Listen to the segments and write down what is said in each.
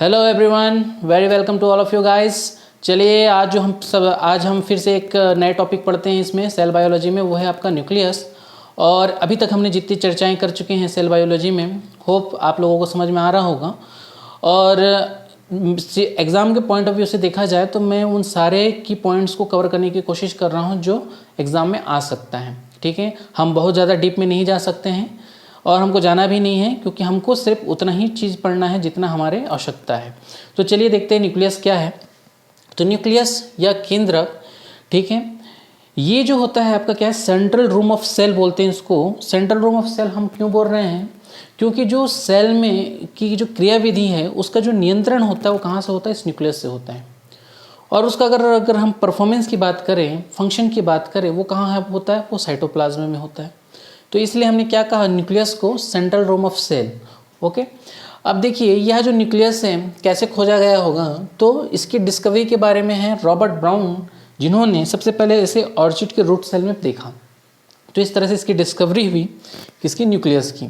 Hello everyone, very welcome to all of you guys. चलिए आज हम फिर से एक नए टॉपिक पढ़ते हैं इसमें सेल बायोलॉजी में, वो है आपका न्यूक्लियस। और अभी तक हमने जितनी चर्चाएं कर चुके हैं सेल बायोलॉजी में, होप आप लोगों को समझ में आ रहा होगा। और एग्ज़ाम के पॉइंट ऑफ व्यू से देखा जाए तो मैं उन सारे की पॉइंट्स को कवर करने की कोशिश कर रहा हूँ जो एग्ज़ाम में आ सकता है। ठीक है, हम बहुत ज़्यादा डीप में नहीं जा सकते हैं और हमको जाना भी नहीं है, क्योंकि हमको सिर्फ उतना ही चीज़ पढ़ना है जितना हमारे आवश्यकता है। तो चलिए देखते हैं न्यूक्लियस क्या है। तो न्यूक्लियस या केंद्रक, ठीक है, ये जो होता है आपका क्या है, सेंट्रल रूम ऑफ सेल बोलते हैं इसको। सेंट्रल रूम ऑफ सेल हम क्यों बोल रहे हैं? क्योंकि जो सेल में की जो क्रियाविधि है उसका जो नियंत्रण होता है वो कहाँ से होता है? इस न्यूक्लियस से होता है। और उसका अगर हम परफॉर्मेंस की बात करें, फंक्शन की बात करें, वो कहाँ होता है? वो साइटोप्लाज्म में होता है। तो इसलिए हमने क्या कहा, न्यूक्लियस को central room of cell. Okay, अब देखिए यह जो न्यूक्लियस है कैसे खोजा गया होगा, तो इसकी डिस्कवरी के बारे में है रॉबर्ट ब्राउन, जिन्होंने सबसे पहले इसे ऑर्चिड के रूट सेल में देखा। तो इस तरह से इसकी डिस्कवरी हुई किसकी? न्यूक्लियस की।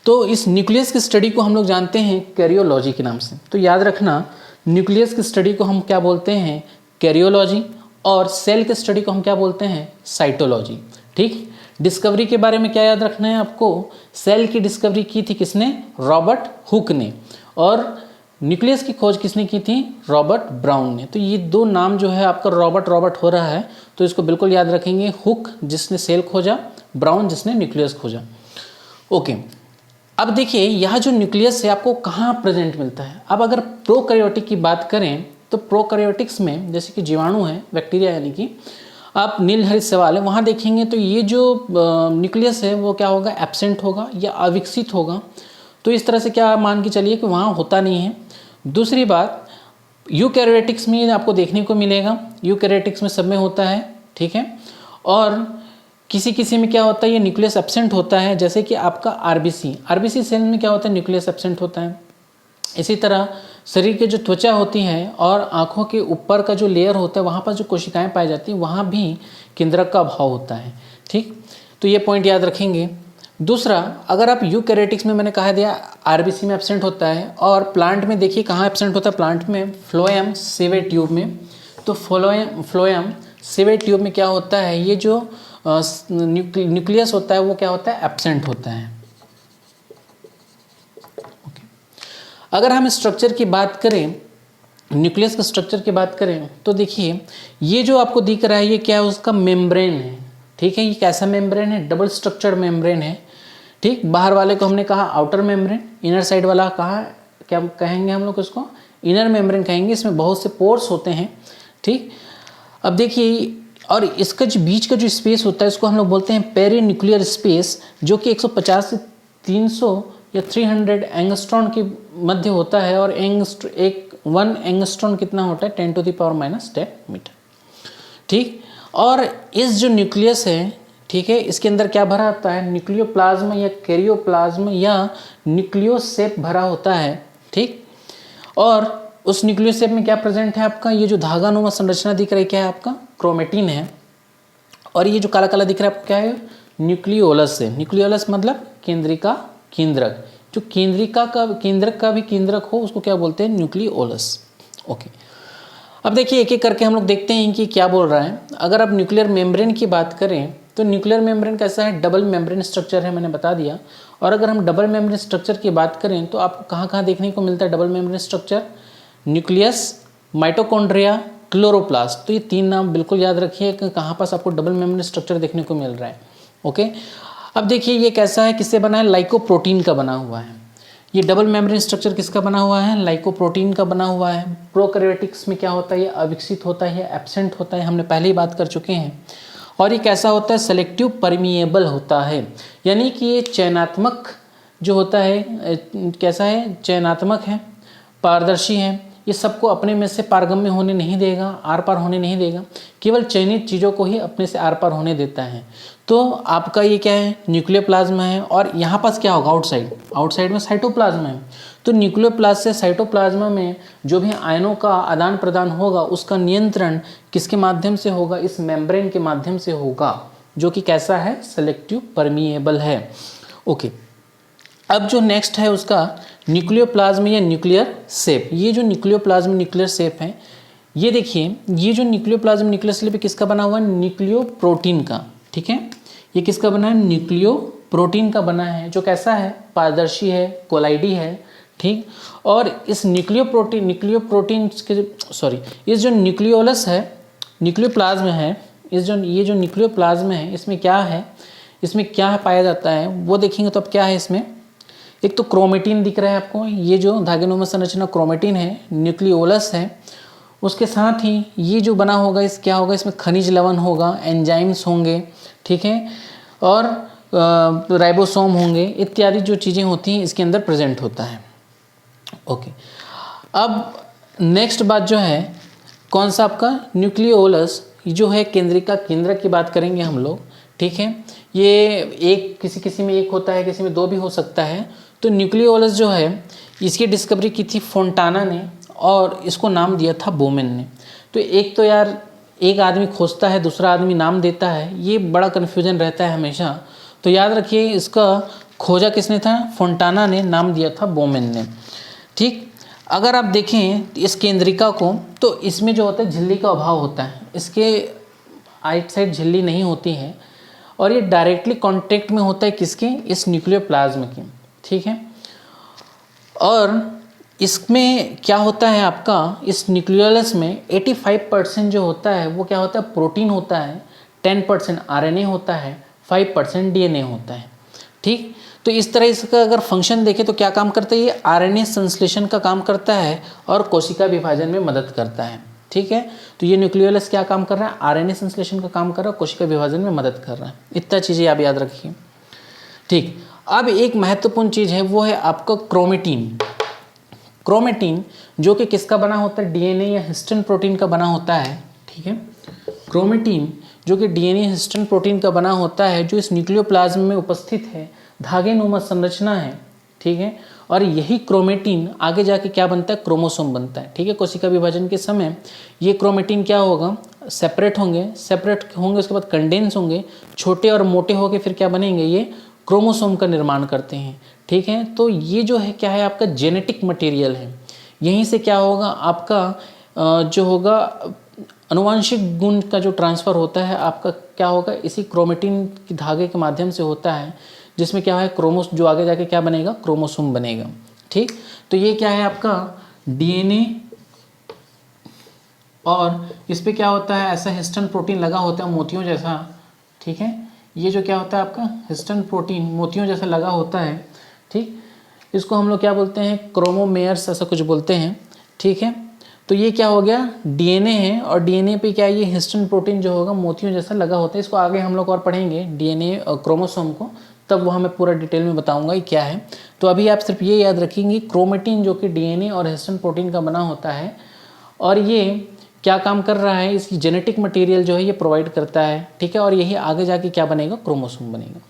तो इस न्यूक्लियस की स्टडी को हम लोग जानते हैं कैरियोलॉजी के नाम से। तो याद रखना, न्यूक्लियस की स्टडी को हम क्या बोलते हैं? कैरियोलॉजी। और सेल की स्टडी को हम क्या बोलते हैं? साइटोलॉजी। ठीक, डिस्कवरी के बारे में क्या याद रखना है आपको? सेल की डिस्कवरी की थी किसने? रॉबर्ट हुक ने। और न्यूक्लियस की खोज किसने की थी? रॉबर्ट ब्राउन ने। तो ये दो नाम जो है आपका रॉबर्ट हो रहा है, तो इसको बिल्कुल याद रखेंगे। हुक जिसने सेल खोजा, ब्राउन जिसने न्यूक्लियस खोजा। ओके, अब देखिए यह जो न्यूक्लियस है आपको कहाँ प्रेजेंट मिलता है। अब अगर प्रोकैरियोटिक की बात करें तो प्रोकैरियोटिक्स में जैसे कि जीवाणु है, बैक्टीरिया, यानी कि आप नीलहरित सवाल है वहाँ देखेंगे तो ये जो न्यूक्लियस है वो क्या होगा? एब्सेंट होगा या अविकसित होगा। तो इस तरह से क्या मान के चलिए कि वहाँ होता नहीं है। दूसरी बात, यूकैरियोटिक्स में आपको देखने को मिलेगा, यूकैरियोटिक्स में सब में होता है। ठीक है, और किसी किसी में क्या होता है, ये न्यूक्लियस एब्सेंट होता है, जैसे कि आपका आरबीसी सेल में क्या होता है? न्यूक्लियस एब्सेंट होता है। इसी तरह शरीर की जो त्वचा होती है और आँखों के ऊपर का जो लेयर होता है वहाँ पर जो कोशिकाएं पाई जाती हैं वहाँ भी केंद्रक का अभाव होता है। ठीक, तो ये पॉइंट याद रखेंगे। दूसरा, अगर आप यूकैरियोटिक्स में मैंने कहा दिया आरबीसी में एब्सेंट होता है, और प्लांट में देखिए कहाँ एब्सेंट होता है? प्लांट में फ्लोएम सेवे ट्यूब में। तो फ्लोएम सेवे ट्यूब में क्या होता है? ये जो न्यूक्लियस होता है वो क्या होता है? एब्सेंट होता है। अगर हम स्ट्रक्चर की बात करें, न्यूक्लियस के स्ट्रक्चर की बात करें, तो देखिए ये जो आपको दिख रहा है ये क्या है? उसका मेम्ब्रेन है। ठीक है, ये कैसा मेम्ब्रेन है? डबल स्ट्रक्चर्ड मेम्ब्रेन है। ठीक, बाहर वाले को हमने कहा आउटर मेम्ब्रेन, इनर साइड वाला कहा क्या कहेंगे हम लोग? उसको इनर मेम्ब्रेन कहेंगे। इसमें बहुत से पोर्स होते हैं। ठीक, अब देखिए, और इसका जो बीच का जो स्पेस होता है इसको हम लोग बोलते हैं पेरीन्यूक्लियर स्पेस, जो कि 150 से 300 या 300 एंगस्ट्रॉन के मध्य होता है। और 1 एंगस्ट्रॉन कितना होता है? 10⁻⁻10 मीटर। ठीक, और इस जो न्यूक्लियस है, ठीक है, इसके अंदर क्या भरा होता है? न्यूक्लियोप्लाज्म या कैरियोप्लाज्म या न्यूक्लियोसेप भरा होता है। ठीक, और उस न्यूक्लियोसेप में क्या प्रेजेंट है आपका? ये जो धागानुमा संरचना दिख रही है क्या है आपका? क्रोमेटिन है। और ये जो काला काला दिख रहा है क्या है? न्यूक्लियोलस है। न्यूक्लियोलस मतलब केंद्रिका, केंद्रक। जो केंद्रक का भी केंद्रक हो उसको क्या बोलते हैं? न्यूक्लियोलस। ओके, अब देखिए एक एक करके हम लोग देखते हैं कि क्या बोल रहा है। अगर आप न्यूक्लियर मेम्ब्रेन की बात करें तो न्यूक्लियर मेम्ब्रेन कैसा है? डबल मेम्ब्रेन स्ट्रक्चर है, मैंने बता दिया। और अगर हम डबल मेम्ब्रेन स्ट्रक्चर की बात करें तो आपको कहाँ कहाँ देखने को मिलता है double membrane structure? Nucleus, mitochondria, chloroplast. तो ये 3 नाम बिल्कुल याद रखिए कि कहाँ पास आपको डबल मेम्ब्रेन स्ट्रक्चर देखने को मिल रहा है। ओके, अब देखिए ये कैसा है, किससे बना है? लाइकोप्रोटीन का बना हुआ है। ये डबल मेम्ब्रेन स्ट्रक्चर किसका बना हुआ है? लाइकोप्रोटीन का बना हुआ है। प्रोकैरियोटिक्स में क्या होता है? ये अविकसित होता है, एब्सेंट होता है, हमने पहले ही बात कर चुके हैं। और ये कैसा होता है? सेलेक्टिव परमिएबल होता है, यानी कि ये चयनात्मक जो होता है, कैसा है? चयनात्मक है, पारदर्शी है। ये सबको अपने में से पारगम्य होने नहीं देगा, आर पार होने नहीं देगा, केवल चयनित चीज़ों को ही अपने से आर पार होने देता है। तो आपका ये क्या है? न्यूक्लियोप्लाज्म है। और यहाँ पास क्या होगा? आउटसाइड में साइटोप्लाज्म है। तो न्यूक्लियोप्लाज्म से साइटोप्लाज्म में जो भी आयनों का आदान प्रदान होगा उसका नियंत्रण किसके माध्यम से होगा? इस मेम्ब्रेन के माध्यम से होगा, जो कि कैसा है? सेलेक्टिव परमिएबल है। ओके, अब जो नेक्स्ट है उसका न्यूक्लियोप्लाज्म या न्यूक्लियर शेप। ये जो न्यूक्लियोप्लाज्म न्यूक्लियर शेप है, ये देखिए, ये जो न्यूक्लियोप्लाज्म न्यूक्लियर शेप किसका बना हुआ है? न्यूक्लियो प्रोटीन का। ठीक है, ये किसका बना है? न्यूक्लियो प्रोटीन का बना है, जो कैसा है? पारदर्शी है, कोलाइडी है। ठीक, और इस न्यूक्लियो प्रोटीन के सॉरी इस जो न्यूक्लियोलस है, न्यूक्लियोप्लाज्म है, ये जो न्यूक्लियोप्लाज्म है, इसमें क्या है? इसमें क्या पाया जाता है वो देखेंगे तो अब क्या है इसमें? एक तो क्रोमेटिन दिख रहा है आपको, ये जो धागेनुमा संरचना क्रोमेटिन है, न्यूक्लियोलस है। उसके साथ ही ये जो बना होगा इस क्या होगा? इसमें खनिज लवण होगा, एंजाइम्स होंगे, ठीक है, और राइबोसोम होंगे, इत्यादि जो चीज़ें होती हैं इसके अंदर प्रेजेंट होता है। ओके, अब नेक्स्ट बात जो है कौन सा आपका? न्यूक्लियोलस जो है केंद्रिका, केंद्रक की बात करेंगे हम लोग। ठीक है, ये एक किसी में एक होता है, किसी में दो भी हो सकता है। तो न्यूक्लियोलस जो है इसकी डिस्कवरी की थी फोंटाना ने और इसको नाम दिया था बोमेन ने। तो एक तो यार एक आदमी खोजता है, दूसरा आदमी नाम देता है, ये बड़ा कन्फ्यूजन रहता है हमेशा। तो याद रखिए इसका खोजा किसने था? फोंटाना ने, नाम दिया था बोमेन ने। ठीक, अगर आप देखें इस केंद्रिका को तो इसमें जो होता है झिल्ली का अभाव होता है, इसके आइट साइड झिल्ली नहीं होती है और ये डायरेक्टली कांटेक्ट में होता है किसके? इस न्यूक्लियोप्लाज्म की। ठीक है, और इसमें क्या होता है आपका? इस न्यूक्लियोलस में 85% जो होता है वो क्या होता है? प्रोटीन होता है, 10% आरएनए होता है, 5% डीएनए होता है। ठीक, तो इस तरह इसका अगर फंक्शन देखें तो क्या काम करता है? ये आरएनए संश्लेषण का काम करता है और कोशिका विभाजन में मदद करता है। ठीक है, तो ये न्यूक्लियोलस क्या काम कर रहा है? आरएनए संश्लेषण का काम कर रहा है, कोशिका विभाजन में मदद कर रहा है। इतना चीज़ें आप याद रखिए। ठीक, अब एक महत्वपूर्ण चीज़ है वो है आपका क्रोमेटिन। क्रोमेटिन जो कि किसका बना होता है? डीएनए या हिस्टोन प्रोटीन का बना होता है। ठीक है, क्रोमेटिन जो कि डीएनए हिस्टोन प्रोटीन का बना होता है, जो इस न्यूक्लियोप्लाज्म में उपस्थित है, धागेनुमा संरचना है। ठीक है, और यही क्रोमेटिन आगे जाके क्या बनता है? क्रोमोसोम बनता है। ठीक है, कोशिका विभाजन के समय ये क्रोमेटिन क्या होगा? सेपरेट होंगे, उसके बाद कंडेंस होंगे, छोटे और मोटे होके फिर क्या बनेंगे? ये क्रोमोसोम का निर्माण करते हैं। ठीक है, तो ये जो है क्या है? आपका जेनेटिक मटेरियल है। यहीं से क्या होगा? आपका जो होगा अनुवांशिक गुण का जो ट्रांसफ़र होता है आपका क्या होगा? इसी क्रोमेटिन की धागे के माध्यम से होता है, जिसमें क्या है? जो आगे जाके क्या बनेगा? क्रोमोसोम बनेगा। ठीक, तो ये क्या है आपका? डीएनए, और इस पे क्या होता है? ऐसा हिस्टोन प्रोटीन लगा होता है मोतियों जैसा। ठीक है, ये जो क्या होता है आपका? हिस्टोन प्रोटीन मोतियों जैसा लगा होता है। ठीक, इसको हम लोग क्या बोलते हैं? क्रोमोमेयर्स ऐसा कुछ बोलते हैं। ठीक है, तो ये क्या हो गया? डीएनए है, और डीएनए पे क्या है? ये हिस्टोन प्रोटीन जो होगा मोतियों जैसा लगा होता है। इसको आगे हम लोग और पढ़ेंगे डीएनए और क्रोमोसोम को, तब वो हमें पूरा डिटेल में बताऊंगा ये क्या है। तो अभी आप सिर्फ ये याद रखेंगे क्रोमेटिन जो कि डीएनए और हिस्टोन प्रोटीन का बना होता है, और ये क्या काम कर रहा है? इसकी जेनेटिक मटेरियल जो है ये प्रोवाइड करता है। ठीक है, और यही आगे जाके क्या बनेगा? क्रोमोसोम बनेगा।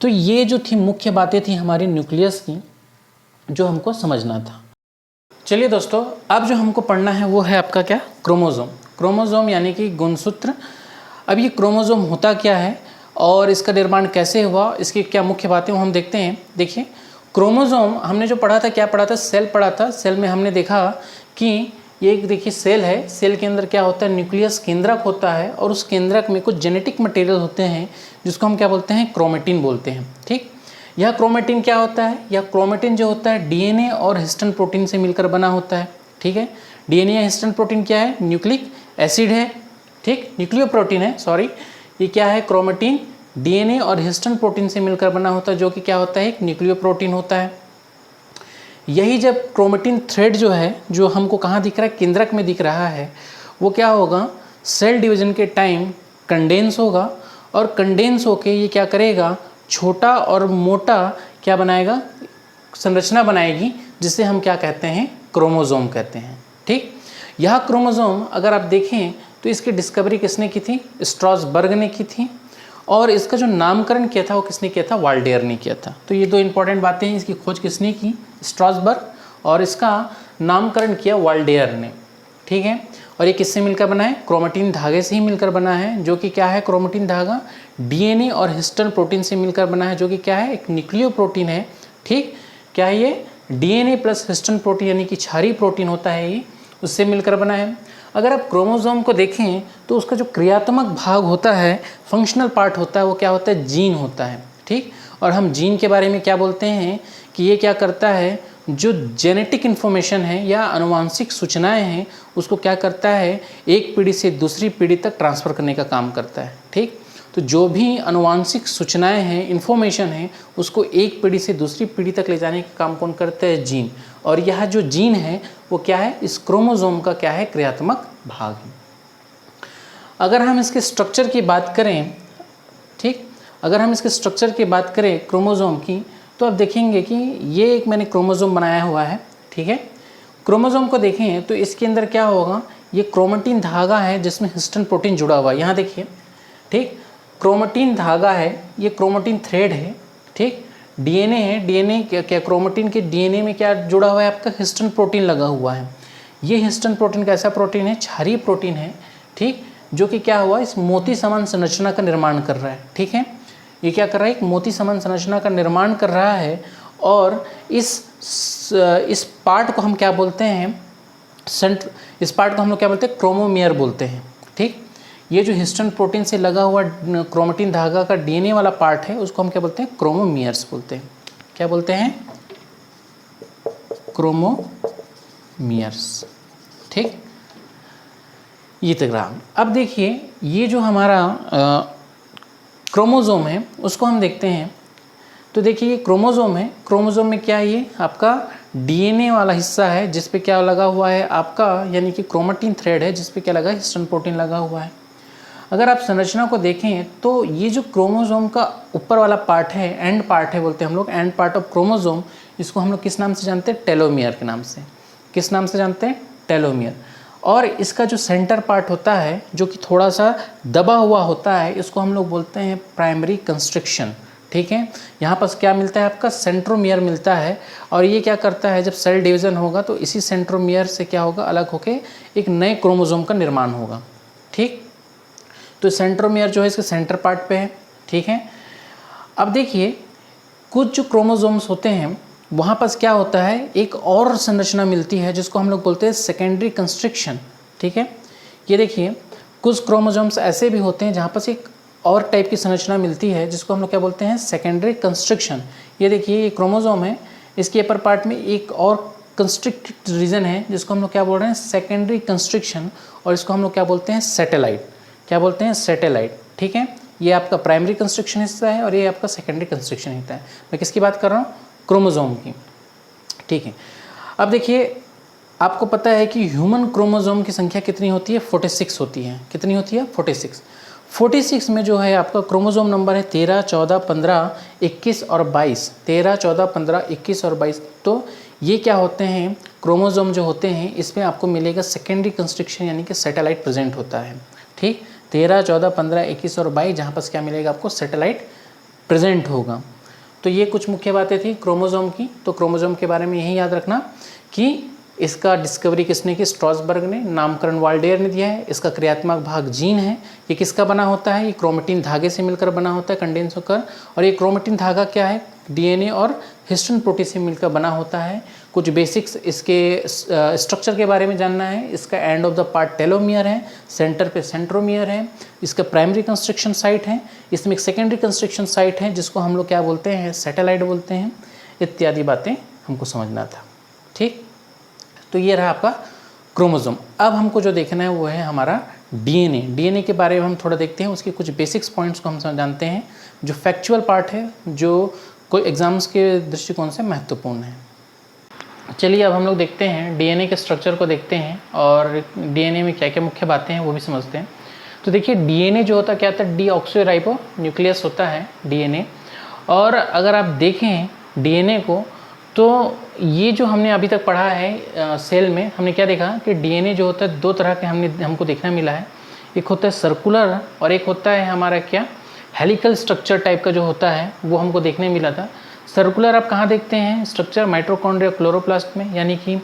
तो ये जो थी मुख्य बातें थी हमारी न्यूक्लियस की, जो हमको समझना था। चलिए दोस्तों, अब जो हमको पढ़ना है वो है आपका क्या? क्रोमोसोम। क्रोमोसोम यानी कि गुणसूत्र। अब ये क्रोमोसोम होता क्या है और इसका निर्माण कैसे हुआ, इसकी क्या मुख्य बातें वो हम देखते हैं। देखिए, क्रोमोसोम हमने जो पढ़ा था, क्या पढ़ा था? सेल पढ़ा था। सेल में हमने देखा कि ये एक देखिए सेल है, सेल के अंदर क्या होता है? न्यूक्लियस केंद्रक होता है, और उस केंद्रक में कुछ जेनेटिक मटेरियल होते हैं जिसको हम क्या बोलते हैं? क्रोमेटिन बोलते हैं। ठीक, यह क्रोमेटिन क्या होता है? यह क्रोमेटिन जो होता है डीएनए और हिस्टोन प्रोटीन से मिलकर बना होता है। ठीक है, डीएनए या हिस्टोन प्रोटीन क्या है? न्यूक्लिक एसिड है। ठीक, न्यूक्लियो प्रोटीन है, सॉरी, ये क्या है? क्रोमेटिन डीएनए और हिस्टोन प्रोटीन से मिलकर बना होता है, जो कि क्या होता है? एक न्यूक्लियो प्रोटीन होता है। यही जब क्रोमेटिन थ्रेड जो है, जो हमको कहाँ दिख रहा है? केंद्रक में दिख रहा है, वो क्या होगा? सेल डिवीजन के टाइम कंडेंस होगा, और कंडेंस होके ये क्या करेगा? छोटा और मोटा क्या बनाएगा? संरचना बनाएगी, जिसे हम क्या कहते हैं? क्रोमोसोम कहते हैं। ठीक, यह क्रोमोसोम अगर आप देखें तो इसकी डिस्कवरी किसने की थी? स्ट्रॉसबर्ग ने की थी, और इसका जो नामकरण किया था वो किसने किया था? वाल्डेयर ने किया था। तो ये दो इंपॉर्टेंट बातें हैं। इसकी खोज किसने की? स्ट्रॉसबर्ग, और इसका नामकरण किया वाल्डेयर ने। ठीक है, और ये किससे मिलकर बना है? क्रोमेटिन धागे से ही मिलकर बना है, जो कि क्या है? क्रोमेटिन धागा डीएनए और हिस्टोन प्रोटीन से मिलकर बना है, जो कि क्या है? एक न्यूक्लियो प्रोटीन है, ठीक, क्या है ये? डीएनए प्लस हिस्टोन प्रोटीन यानी कि क्षारीय प्रोटीन होता है, ये उससे मिलकर बना है। अगर आप क्रोमोसोम को देखें तो उसका जो क्रियात्मक भाग होता है, फंक्शनल पार्ट होता है, वो क्या होता है? जीन होता है। ठीक, और हम जीन के बारे में क्या बोलते हैं कि ये क्या करता है, जो जेनेटिक इन्फॉर्मेशन है या आनुवांशिक सूचनाएं हैं उसको क्या करता है, एक पीढ़ी से दूसरी पीढ़ी तक ट्रांसफ़र करने का काम करता है। ठीक, तो जो भी आनुवांशिक सूचनाएं हैं, इन्फॉर्मेशन है, उसको एक पीढ़ी से दूसरी पीढ़ी तक ले जाने का काम कौन करता है? जीन। और यह जो जीन है वो क्या है? इस क्रोमोसोम का क्या है? क्रियात्मक भाग है। अगर हम इसके स्ट्रक्चर की बात करें, ठीक, अगर हम इसके स्ट्रक्चर की बात करें क्रोमोसोम की, तो आप देखेंगे कि ये एक मैंने क्रोमोसोम बनाया हुआ है। ठीक है, क्रोमोसोम को देखें तो इसके अंदर क्या होगा, ये क्रोमेटिन धागा है जिसमें हिस्टोन प्रोटीन जुड़ा हुआ है। यहाँ देखिए, ठीक, क्रोमेटिन धागा है, ये क्रोमेटिन थ्रेड है। ठीक, डीएनए है, डीएनए क्या क्रोमेटिन के डीएनए में क्या जुड़ा हुआ है? आपका हिस्टोन प्रोटीन लगा हुआ है। ये हिस्टोन प्रोटीन कैसा प्रोटीन है? क्षारीय प्रोटीन है। ठीक, जो कि क्या हुआ, इस मोती समान संरचना का निर्माण कर रहा है। ठीक है, ये क्या कर रहा है? एक मोती समान संरचना का निर्माण कर रहा है। और इस पार्ट को हम क्या बोलते हैं? इस पार्ट को हम लोग क्या बोलते हैं? क्रोमोमियर बोलते हैं। ठीक, ये जो हिस्टोन प्रोटीन से लगा हुआ क्रोमेटिन धागा का डीएनए वाला पार्ट है उसको हम क्या बोलते हैं? क्रोमोमियर्स बोलते हैं। क्या बोलते हैं? क्रोमोमियर्स। ठीक, ये तक रहा। अब देखिए, ये जो हमारा क्रोमोसोम है उसको हम देखते हैं। तो देखिए, ये क्रोमोसोम है, क्रोमोसोम में क्या है? ये आपका डीएनए वाला हिस्सा है जिस पे क्या लगा हुआ है आपका, यानी कि क्रोमेटिन थ्रेड है जिस पे क्या लगा है? हिस्टोन प्रोटीन लगा हुआ है। अगर आप संरचना को देखें तो ये जो क्रोमोसोम का ऊपर वाला पार्ट है, एंड पार्ट है बोलते हैं हम लोग, एंड पार्ट ऑफ क्रोमोसोम, इसको हम लोग किस नाम से जानते हैं? टेलोमियर के नाम से। किस नाम से जानते हैं? टेलोमियर। और इसका जो सेंटर पार्ट होता है जो कि थोड़ा सा दबा हुआ होता है, इसको हम लोग बोलते हैं प्राइमरी कंस्ट्रिक्शन। ठीक है, यहाँ पर क्या मिलता है? आपका सेंट्रोमियर मिलता है। और ये क्या करता है, जब सेल डिवीज़न होगा तो इसी सेंट्रोमियर से क्या होगा? अलग होके एक नए क्रोमोसोम का निर्माण होगा। ठीक, तो सेंट्रोमियर जो है इसके सेंटर पार्ट पे है। ठीक है, अब देखिए, कुछ जो क्रोमोसोम्स होते हैं वहाँ पर क्या होता है, एक और संरचना मिलती है जिसको हम लोग बोलते हैं सेकेंडरी कंस्ट्रिक्शन। ठीक है, ये देखिए, कुछ क्रोमोसोम्स ऐसे भी होते हैं जहाँ पर एक और टाइप की संरचना मिलती है जिसको हम लोग क्या बोलते हैं? Secondary constriction. ये देखिए, ये क्रोमोसोम है, इसके अपर पार्ट में एक और कंस्ट्रिक्टेड रीजन है जिसको हम लोग क्या बोल रहे हैं? Secondary constriction. और इसको हम लोग क्या बोलते हैं? सैटेलाइट। क्या बोलते हैं? सैटेलाइट। ठीक है, ये आपका प्राइमरी कंस्ट्रिक्शन हिस्सा है और ये आपका सेकेंडरी कंस्ट्रिक्शन हिस्सा है। मैं किसकी बात कर रहा हूँ? क्रोमोसोम की। ठीक है, अब देखिए, आपको पता है कि ह्यूमन क्रोमोसोम की संख्या कितनी होती है? 46 होती है। कितनी होती है? 46। 46 में जो है आपका क्रोमोसोम नंबर है 13, 14, 15, 21 और 22। 13, 14, 15, 21 और 22। तो ये क्या होते हैं? क्रोमोसोम जो होते हैं इसमें आपको मिलेगा सेकेंडरी कंस्ट्रिक्शन यानी कि सैटेलाइट प्रेजेंट होता है। ठीक, 13, 14, 15, 21 और 22, जहाँ पर क्या मिलेगा आपको? सैटेलाइट प्रेजेंट होगा। तो ये कुछ मुख्य बातें थी क्रोमोसोम की। तो क्रोमोसोम के बारे में यही याद रखना कि इसका डिस्कवरी किसने की? स्ट्रॉसबर्ग ने। नामकरण वाल्डेयर ने दिया है। इसका क्रियात्मक भाग जीन है। ये किसका बना होता है? ये क्रोमेटिन धागे से मिलकर बना होता है, कंडेंस होकर। और ये क्रोमेटिन धागा क्या है? डीएनए और हिस्टोन प्रोटीन से मिलकर बना होता है। कुछ बेसिक्स इसके स्ट्रक्चर के बारे में जानना है। इसका end of the part telomere है, सेंटर पे सेंट्रोमियर है, इसका प्राइमरी कंस्ट्रिक्शन साइट है, इसमें एक सेकेंडरी कंस्ट्रिक्शन साइट है जिसको हम लोग क्या बोलते हैं? सैटेलाइट बोलते हैं। इत्यादि बातें हमको समझना था। ठीक, तो ये रहा आपका क्रोमोसोम। अब हमको जो देखना है वो है हमारा डीएनए। डीएनए के बारे में हम थोड़ा देखते हैं, उसके कुछ बेसिक्स पॉइंट्स को हम जानते हैं, जो फैक्चुअल पार्ट है, जो कोई एग्जाम्स के दृष्टिकोण से महत्वपूर्ण है। चलिए, अब हम लोग देखते हैं डीएनए के स्ट्रक्चर को देखते हैं और डीएनए में क्या क्या मुख्य बातें हैं वो भी समझते हैं। तो देखिए, डीएनए जो होता क्या होता है? डीऑक्सीराइबो न्यूक्लियस होता है डीएनए। और अगर आप देखें डीएनए को तो ये जो हमने अभी तक पढ़ा है सेल में, हमने क्या देखा कि डीएनए जो होता है दो तरह के हमको देखने मिला है। एक होता है सर्कुलर और एक होता है हमारा क्या? हेलिकल स्ट्रक्चर टाइप का जो होता है वो हमको देखने मिला था। सर्कुलर आप कहाँ देखते हैं? स्ट्रक्चर माइटोकॉन्ड्रिया क्लोरोप्लास्ट में, यानी कि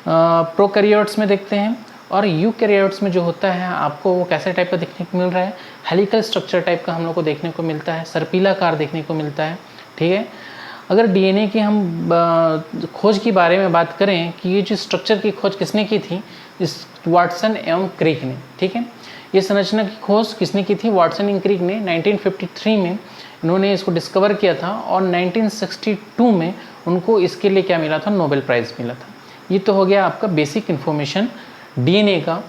प्रोकैरियोट्स में देखते हैं। और यूकैरियोट्स में जो होता है आपको वो कैसे टाइप का देखने को मिल रहा है? हेलिकल स्ट्रक्चर टाइप का हम लोग को देखने को मिलता है, सर्पिलाकार देखने को मिलता है। ठीक है, अगर डीएनए की हम खोज के बारे में बात करें कि ये जो स्ट्रक्चर की खोज किसने की थी, इस वाटसन एवं क्रिक ने, ठीक है। ये संरचना की खोज किसने की थी, वाटसन एवं क्रिक ने 1953 में इन्होंने इसको डिस्कवर किया था और 1962 में उनको इसके लिए क्या मिला था, नोबेल प्राइज़ मिला था। ये तो हो गया आपका बेसिक इन्फॉर्मेशन डीएनए का।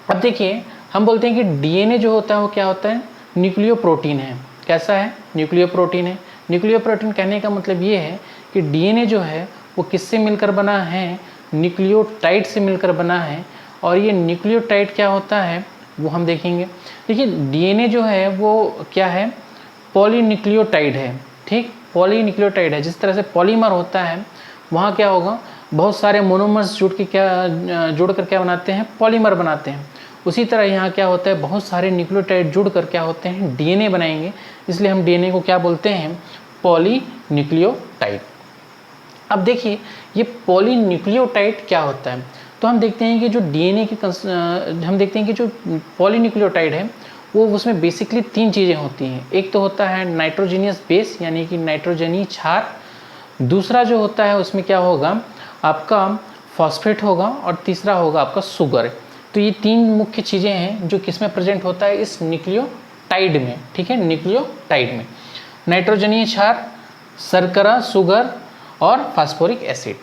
अब देखिए हम बोलते हैं कि डीएनए जो होता है वो क्या होता है, न्यूक्लियोप्रोटीन है। कैसा है, न्यूक्लियोप्रोटीन है। न्यूक्लियोप्रोटीन कहने का मतलब ये है कि डीएनए जो है वो किससे मिलकर बना है, न्यूक्लियोटाइड से मिलकर बना है। और ये न्यूक्लियोटाइड क्या होता है वो हम देखेंगे। देखिए डीएनए जो है वो क्या है, पॉलीन्यूक्लियोटाइड है, ठीक, पॉलीन्यूक्लियोटाइड है। जिस तरह से पॉलीमर होता है वहाँ क्या होगा, बहुत सारे मोनोमर्स जुड़कर क्या बनाते हैं, पॉलीमर बनाते हैं। उसी तरह यहाँ क्या होता है, बहुत सारे न्यूक्लियोटाइड जुड़कर क्या होते हैं, डीएनए बनाएंगे। इसलिए हम डीएनए को क्या बोलते हैं, पॉलीन्यूक्लियोटाइड। अब देखिए ये पॉलीन्यूक्लियोटाइड क्या होता है, तो हम देखते हैं कि जो डीएनए की हम देखते हैं कि जो पॉलीन्यूक्लियोटाइड है वो उसमें बेसिकली 3 चीज़ें होती हैं। एक तो होता है नाइट्रोजीनियस बेस यानी कि नाइट्रोजनी क्षार, दूसरा जो होता है उसमें क्या होगा आपका फॉस्फेट होगा, और तीसरा होगा आपका शुगर। तो ये 3 मुख्य चीज़ें हैं जो किस में प्रेजेंट होता है, इस न्यूक्लियोटाइड में, ठीक है, न्यूक्लियोटाइड में नाइट्रोजनीय क्षार, शर्करा, शुगर और फास्फोरिक एसिड।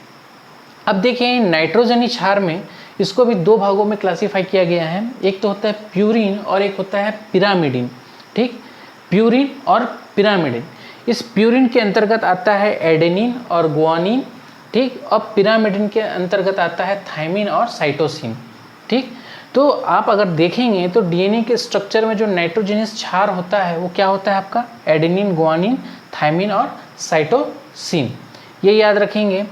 अब देखिए नाइट्रोजनी क्षार में इसको भी 2 भागों में क्लासिफाई किया गया है। एक तो होता है प्यूरिन और एक होता है पिरामिडिन, ठीक, प्यूरिन और पिरामिडिन। इस प्यूरिन के अंतर्गत आता है एडेनिन और गुआनिन, ठीक, और पिरामिडिन के अंतर्गत आता है थायमिन और साइटोसिन, ठीक। तो आप अगर देखेंगे तो डीएनए के स्ट्रक्चर में जो नाइट्रोजनस क्षार होता है वो क्या होता है आपका, एडेनिन, गुआनिन, थायमिन और साइटोसिन, ये याद रखेंगे।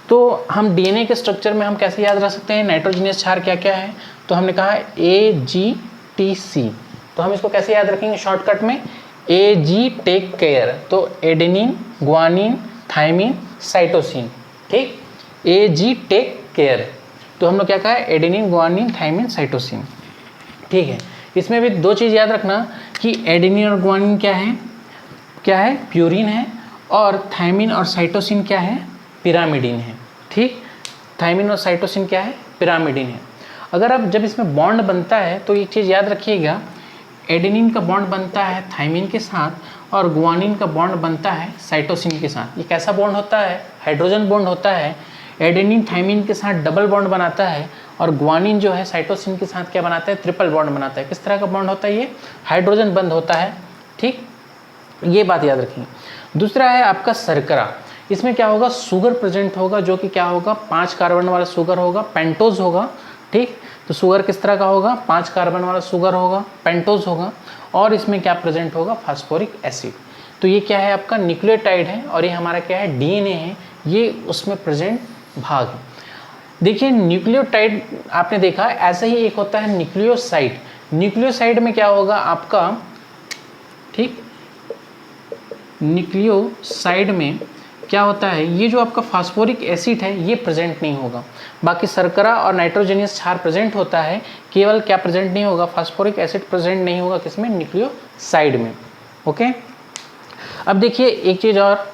तो हम डीएनए के स्ट्रक्चर में हम कैसे याद रख सकते हैं, नाइट्रोजनस क्षार क्या क्या है, तो हमने कहा AGTC, तो हम इसको कैसे याद रखेंगे शॉर्टकट में, AG टेक केयर, तो एडेनिन, गुआनिन, थायमिन, साइटोसिन, ठीक, AG टेक केयर। तो हम लोग क्या कहा, एडेनिन, गुआनिन, थायमिन, साइटोसिन, ठीक है। इसमें भी 2 चीज़ याद रखना कि एडेनिन और गुआनिन क्या है, प्यूरिन है, और थायमिन और साइटोसिन क्या है, पिरामिडिन है, ठीक। थायमिन और साइटोसिन क्या है, पिरामिडिन है। अगर अब जब इसमें बॉन्ड बनता है तो एक चीज़ याद रखिएगा, एडेनिन का बॉन्ड बनता है थायमिन के साथ और गुआनिन का बॉन्ड बनता है साइटोसिन के साथ। ये कैसा बॉन्ड होता है, हाइड्रोजन बॉन्ड होता है। एडेनिन थायमिन के साथ डबल बॉन्ड बनाता है और गुआनिन जो है साइटोसिन के साथ क्या बनाता है, ट्रिपल बॉन्ड बनाता है। किस तरह का बॉन्ड होता है, ये हाइड्रोजन बंद होता है, ठीक, ये बात याद रखिए। दूसरा है आपका शर्करा, इसमें क्या होगा, शुगर प्रेजेंट होगा, जो कि क्या होगा, 5 कार्बन वाला शुगर होगा, पेंटोज होगा, ठीक। तो शुगर किस तरह का होगा, 5 कार्बन वाला शुगर होगा, पेंटोज होगा, और इसमें क्या प्रेजेंट होगा, फास्फोरिक एसिड। तो ये क्या है आपका न्यूक्लियोटाइड है, और ये हमारा क्या है, डीएनए है, ये उसमें प्रेजेंट भाग है। देखिए न्यूक्लियोटाइड आपने देखा, ऐसा ही एक होता है न्यूक्लियोसाइड। न्यूक्लियोसाइड में क्या होगा आपका, ठीक, न्यूक्लियोसाइड में क्या होता है, ये जो आपका फास्फोरिक एसिड है ये प्रेजेंट नहीं होगा। बाकी शर्करा और नाइट्रोजनियस क्षार प्रेजेंट होता है, केवल क्या प्रेजेंट नहीं होगा, फास्फोरिक एसिड प्रेजेंट नहीं होगा, किसमें, न्यूक्लियोसाइड में, ओके। अब देखिए एक चीज़ और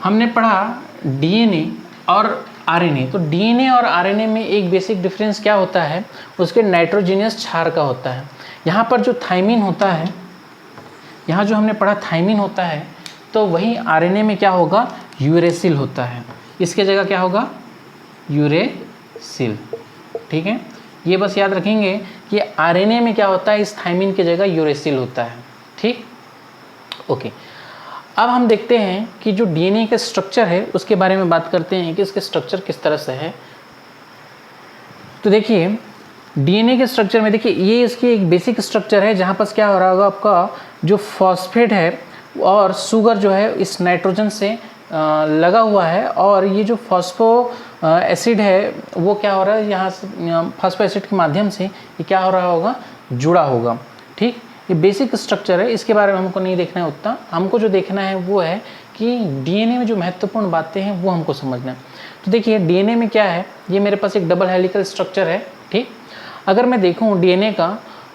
हमने पढ़ा, डीएनए और आरएनए। तो डीएनए और आरएनए में एक बेसिक डिफरेंस क्या होता है, उसके नाइट्रोजनियस क्षार का होता है। यहाँ पर जो थायमिन होता है, यहाँ जो हमने पढ़ा थायमिन होता है, तो वही आरएनए में क्या होगा, यूरेसिल होता है। इसके जगह क्या होगा, यूरेसिल, ठीक है। ये बस याद रखेंगे कि आरएनए में क्या होता है, इस थायमिन की जगह यूरेसिल होता है, ठीक, ओके। अब हम देखते हैं कि जो डीएनए का स्ट्रक्चर है उसके बारे में बात करते हैं कि इसके स्ट्रक्चर किस तरह से है। तो देखिए डीएनए के स्ट्रक्चर में देखिए ये इसकी एक बेसिक स्ट्रक्चर है, जहाँ पर क्या हो रहा होगा, आपका जो फॉस्फेट है और शुगर जो है इस नाइट्रोजन से लगा हुआ है, और ये जो फॉस्फो एसिड है वो क्या हो रहा है, यहाँ से फॉस्फो एसिड के माध्यम से ये क्या हो रहा होगा, जुड़ा होगा, ठीक। ये बेसिक स्ट्रक्चर है, इसके बारे में हमको नहीं देखना है उतना। हमको जो देखना है वो है कि डीएनए में जो महत्वपूर्ण बातें हैं वो हमको समझना है। तो देखिए डीएनए में क्या है, ये मेरे पास एक डबल हेलिकल स्ट्रक्चर है, ठीक। अगर मैं देखूँ डीएनए का,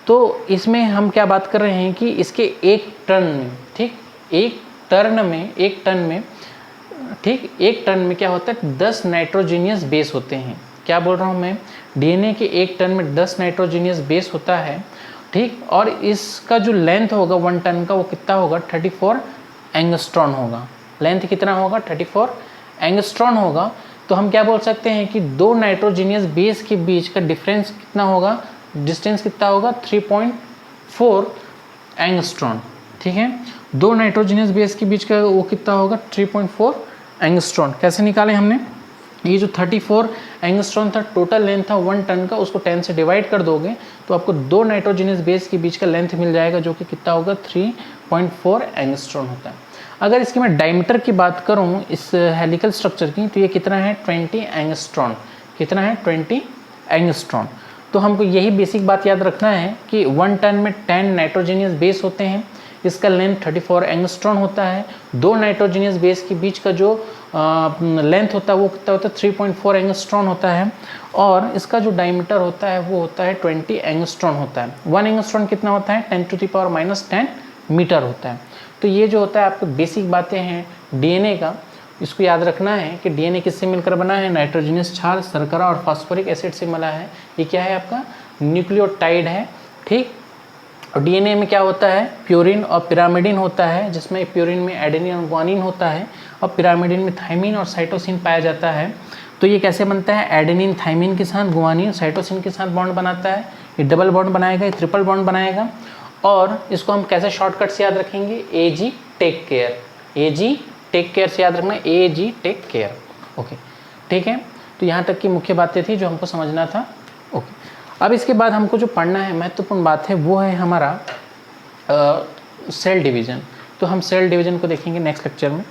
तो इसमें हम क्या बात कर रहे हैं कि इसके एक टर्न में, ठीक, एक टर्न में, एक टन में, ठीक, एक टन में क्या होता है 10 नाइट्रोजीनियस बेस होते हैं। क्या बोल रहा हूँ मैं, डीएनए के एक टन में 10 नाइट्रोजीनियस बेस होता है, ठीक। और इसका जो लेंथ होगा 1 टन का वो कितना होगा 34 एंगस्ट्रॉन होगा। लेंथ कितना होगा 34 एंगस्ट्रॉन होगा। तो हम क्या बोल सकते हैं कि दो नाइट्रोजीनियस बेस के बीच का डिफरेंस कितना होगा, डिस्टेंस कितना होगा 3.4 एंगस्ट्रॉन, ठीक है। दो नाइट्रोजीनियस बेस के बीच का वो कितना होगा 3.4 एंगस्ट्रॉन। कैसे निकाले हमने, ये जो 34 एंगस्ट्रॉन था, टोटल लेंथ था 1 टन का, उसको 10 से डिवाइड कर दोगे तो आपको दो नाइट्रोजीनियस बेस के बीच का लेंथ मिल जाएगा, जो कि कितना होगा 3.4 एंगस्ट्रॉन होता है। अगर इसकी मैं डायमीटर की बात करूं इस हेलिकल स्ट्रक्चर की, तो ये कितना है 20 एंगस्ट्रॉन। कितना है 20 एंगस्ट्रॉन। तो हमको यही बेसिक बात याद रखना है कि 1 टन में 10 नाइट्रोजीनियस बेस होते हैं, इसका लेंथ 34 एंगस्ट्रॉन होता है। दो नाइट्रोजीनियस बेस के बीच का जो लेंथ होता है वो कितना होता है 3.4 एंगस्ट्रॉन होता है, और इसका जो डायमीटर होता है वो होता है 20 एंगस्ट्रॉन होता है। 1 एंगस्ट्रॉन कितना होता है 10⁻⁻10 मीटर होता है। तो ये जो होता है आपको बेसिक बातें हैं डीएनए का, इसको याद रखना है कि डीएनए किससे मिलकर बना है, नाइट्रोजनस क्षार, शर्करा और फास्फोरिक एसिड से मिला है। ये क्या है आपका न्यूक्लियोटाइड है, ठीक। और डीएनए में क्या होता है प्यूरिन और पिरामिडिन होता है, जिसमें प्यूरिन में एडेनिन और ग्वानिन होता है और पिरामिडिन में थाइमिन और साइटोसिन पाया जाता है। तो ये कैसे बनता है, एडेनिन थाइमिन के साथ ग्वानिन साइटोसिन के साथ बॉन्ड बनाता है। ये डबल बॉन्ड बनाएगा, ये ट्रिपल बॉन्ड बनाएगा। और इसको हम कैसे शॉर्टकट से याद रखेंगे, AG take care, AG take care से याद रखना, AG टेक केयर, ओके, ठीक है। तो यहाँ तक की मुख्य बातें थी जो हमको समझना था, ओके। अब इसके बाद हमको जो पढ़ना है महत्वपूर्ण बात है वो है हमारा सेल डिवीज़न। तो हम सेल डिवीज़न को देखेंगे नेक्स्ट लेक्चर में।